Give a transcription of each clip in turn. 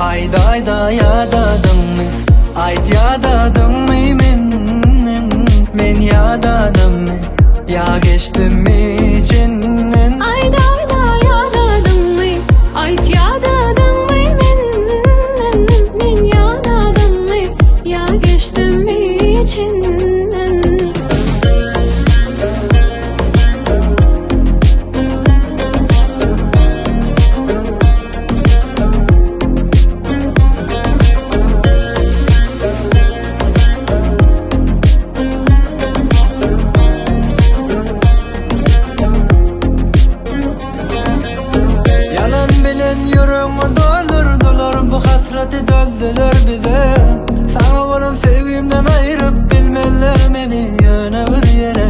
Ayda yadadımmy, ayt yadadımmy men yadadımmy, ya geçtimmi içinden. Ayda yadadımmy, ayt yadadımmy men yadadımmy, ya geçtimmi içinden. Bu hasreti dözdüler bize. Sana olan sevgimden ayırıp bilmeler beni yöne bir yere.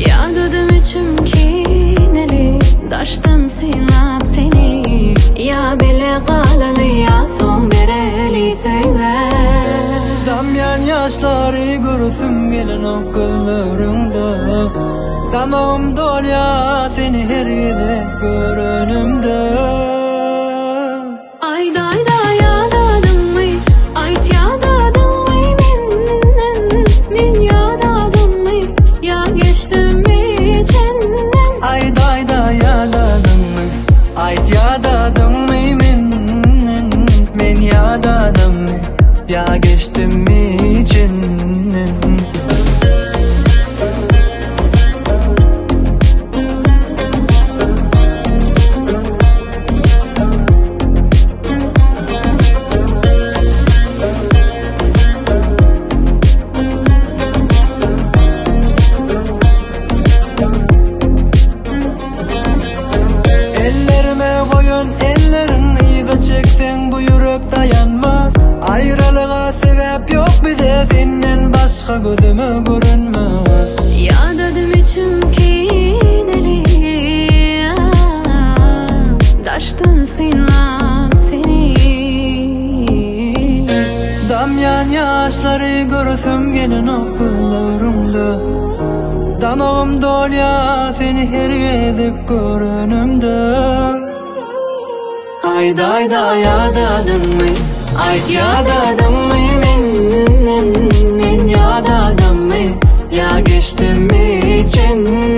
Yadadım içim kineli, daştan sinap seni. Ya bile kalalı ya son bereli söyle. Damyan yaşları görürsüm gelin o gözlerimde. Damağım dol ya seni her yere görünümde. Ayda yadadımmy, ayt yadadımmy men yadadımmy, ya geçtimmi içinden. Ayda yadadımmy, ayt yadadımmy men yadadımmy, ya geçtimmi içinden. Ellerin iyice çeksen bu yürek dayanmaz. Ayrılığa sebep yok bize, senden başka gözüme görünmez. Yadadım içim kineli, daştan sinap seni. Damyan yaşları görürsüm gelin o gözlerimde. Damağım dol ya seni her yerde görünümde. Ayda yadadımmy, ayt yadadımmy men yadadımmy, ya geçtimmi içinden.